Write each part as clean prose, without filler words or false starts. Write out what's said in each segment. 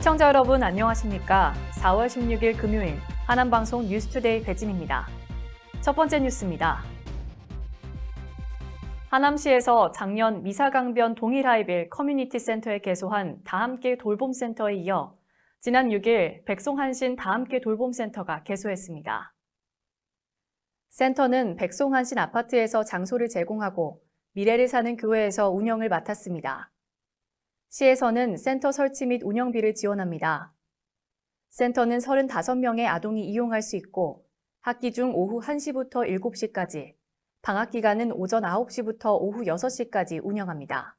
시청자 여러분 안녕하십니까? 4월 16일 금요일 하남방송 뉴스투데이 배진입니다. 첫 번째 뉴스입니다. 하남시에서 작년 미사강변 동일하이빌 커뮤니티 센터에 개소한 다함께 돌봄센터에 이어 지난 6일 백송한신 다함께 돌봄센터가 개소했습니다. 센터는 백송한신 아파트에서 장소를 제공하고 미래를 사는 교회에서 운영을 맡았습니다. 시에서는 센터 설치 및 운영비를 지원합니다. 센터는 35명의 아동이 이용할 수 있고 학기 중 오후 1시부터 7시까지, 방학 기간은 오전 9시부터 오후 6시까지 운영합니다.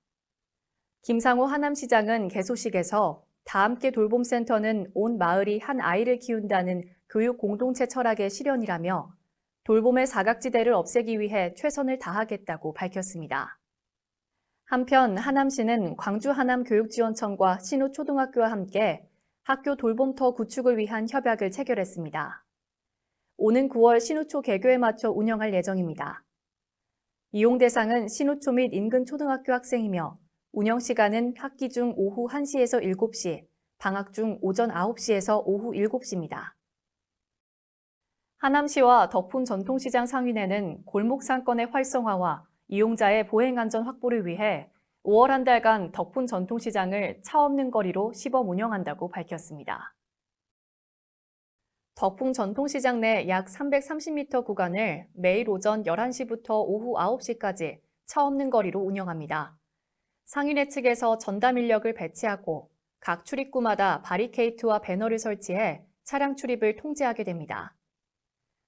김상호 하남시장은 개소식에서 다함께 돌봄센터는 온 마을이 한 아이를 키운다는 교육 공동체 철학의 실현이라며 돌봄의 사각지대를 없애기 위해 최선을 다하겠다고 밝혔습니다. 한편 하남시는 광주 하남교육지원청과 신우초등학교와 함께 학교 돌봄터 구축을 위한 협약을 체결했습니다. 오는 9월 신우초 개교에 맞춰 운영할 예정입니다. 이용 대상은 신우초 및 인근 초등학교 학생이며 운영 시간은 학기 중 오후 1시에서 7시, 방학 중 오전 9시에서 오후 7시입니다. 하남시와 덕풍 전통시장 상인회는 골목 상권의 활성화와 이용자의 보행안전 확보를 위해 5월 한 달간 덕풍 전통시장을 차 없는 거리로 시범 운영한다고 밝혔습니다. 덕풍 전통시장 내 약 330m 구간을 매일 오전 11시부터 오후 9시까지 차 없는 거리로 운영합니다. 상인회 측에서 전담 인력을 배치하고 각 출입구마다 바리케이트와 배너를 설치해 차량 출입을 통제하게 됩니다.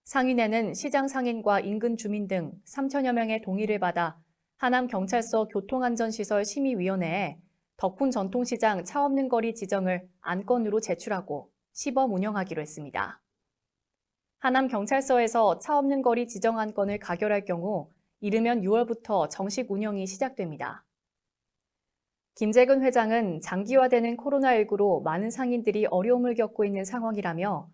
상인회는 시장 상인과 인근 주민 등 3천여 명의 동의를 받아 하남경찰서 교통안전시설 심의위원회에 덕풍 전통시장 차 없는 거리 지정을 안건으로 제출하고 시범 운영하기로 했습니다. 하남경찰서에서 차 없는 거리 지정 안건을 가결할 경우 이르면 6월부터 정식 운영이 시작됩니다. 김재근 회장은 장기화되는 코로나19로 많은 상인들이 어려움을 겪고 있는 상황이라며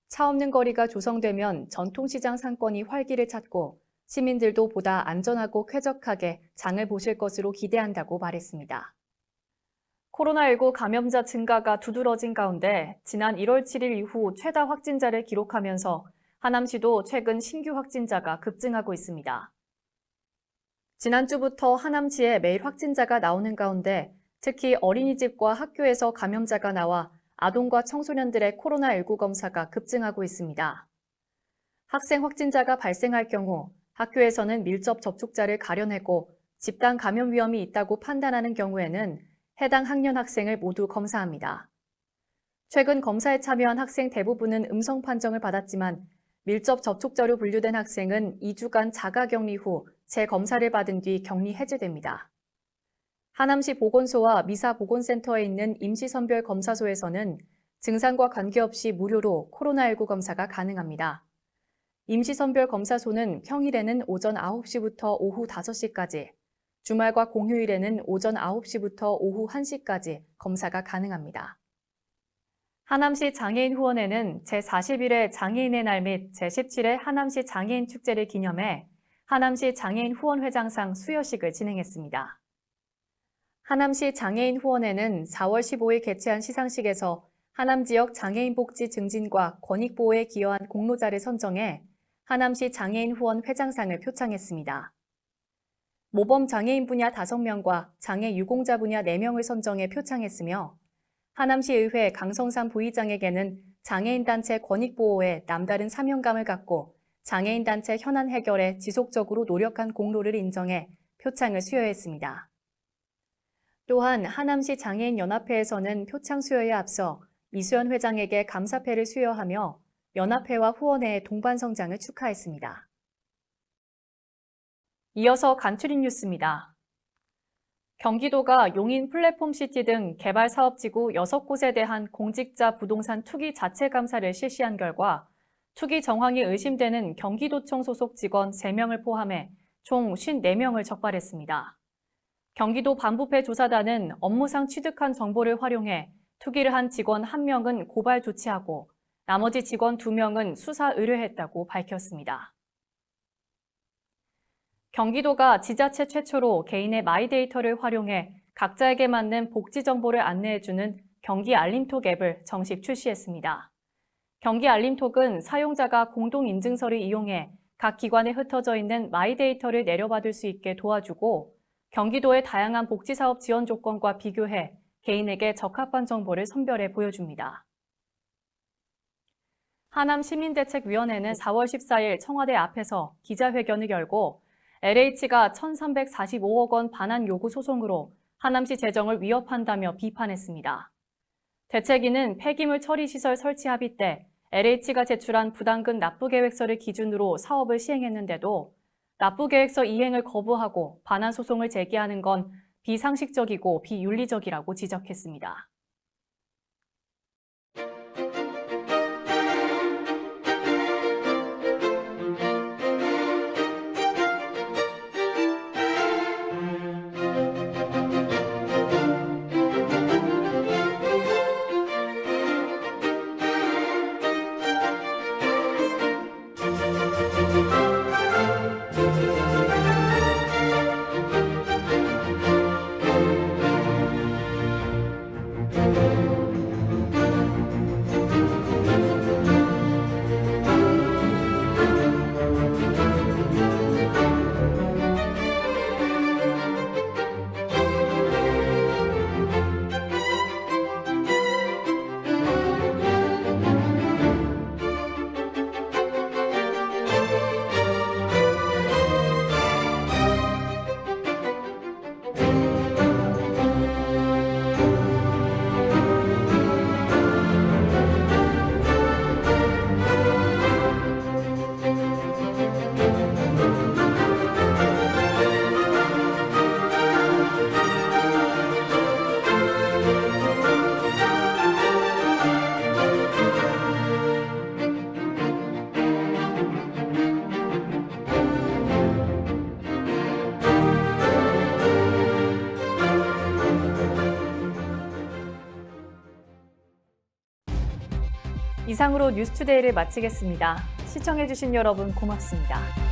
차 없는 거리가 조성되면 전통시장 상권이 활기를 찾고 시민들도 보다 안전하고 쾌적하게 장을 보실 것으로 기대한다고 말했습니다. 코로나19 감염자 증가가 두드러진 가운데 지난 1월 7일 이후 최다 확진자를 기록하면서 하남시도 최근 신규 확진자가 급증하고 있습니다. 지난주부터 하남시에 매일 확진자가 나오는 가운데 특히 어린이집과 학교에서 감염자가 나와 아동과 청소년들의 코로나19 검사가 급증하고 있습니다. 학생 확진자가 발생할 경우 학교에서는 밀접 접촉자를 가려내고 집단 감염 위험이 있다고 판단하는 경우에는 해당 학년 학생을 모두 검사합니다. 최근 검사에 참여한 학생 대부분은 음성 판정을 받았지만 밀접 접촉자로 분류된 학생은 2주간 자가격리 후 재검사를 받은 뒤 격리 해제됩니다. 하남시 보건소와 미사보건센터에 있는 임시선별검사소에서는 증상과 관계없이 무료로 코로나19 검사가 가능합니다. 임시선별검사소는 평일에는 오전 9시부터 오후 5시까지, 주말과 공휴일에는 오전 9시부터 오후 1시까지 검사가 가능합니다. 하남시 장애인 후원회는 제41회 장애인의 날 및 제17회 하남시 장애인 축제를 기념해 하남시 장애인 후원회장상 수여식을 진행했습니다. 하남시 장애인 후원회는 4월 15일 개최한 시상식에서 하남 지역 장애인 복지 증진과 권익 보호에 기여한 공로자를 선정해 하남시 장애인 후원 회장상을 표창했습니다. 모범 장애인 분야 5명과 장애 유공자 분야 4명을 선정해 표창했으며 하남시 의회 강성삼 부의장에게는 장애인 단체 권익 보호에 남다른 사명감을 갖고 장애인 단체 현안 해결에 지속적으로 노력한 공로를 인정해 표창을 수여했습니다. 또한 하남시 장애인연합회에서는 표창 수여에 앞서 이수연 회장에게 감사패를 수여하며 연합회와 후원회의 동반 성장을 축하했습니다. 이어서 간추린 뉴스입니다. 경기도가 용인 플랫폼시티 등 개발사업지구 6곳에 대한 공직자 부동산 투기 자체 감사를 실시한 결과 투기 정황이 의심되는 경기도청 소속 직원 3명을 포함해 총 54명을 적발했습니다. 경기도 반부패 조사단은 업무상 취득한 정보를 활용해 투기를 한 직원 1명은 고발 조치하고 나머지 직원 2명은 수사 의뢰했다고 밝혔습니다. 경기도가 지자체 최초로 개인의 마이데이터를 활용해 각자에게 맞는 복지 정보를 안내해주는 경기 알림톡 앱을 정식 출시했습니다. 경기 알림톡은 사용자가 공동인증서를 이용해 각 기관에 흩어져 있는 마이데이터를 내려받을 수 있게 도와주고 경기도의 다양한 복지사업 지원 조건과 비교해 개인에게 적합한 정보를 선별해 보여줍니다. 하남시민대책위원회는 4월 14일 청와대 앞에서 기자회견을 열고 LH가 1,345억 원 반환 요구 소송으로 하남시 재정을 위협한다며 비판했습니다. 대책위는 폐기물 처리 시설 설치 합의 때 LH가 제출한 부담금 납부 계획서를 기준으로 사업을 시행했는데도 납부 계획서 이행을 거부하고 반환 소송을 제기하는 건 비상식적이고 비윤리적이라고 지적했습니다. 이상으로 뉴스투데이를 마치겠습니다. 시청해주신 여러분 고맙습니다.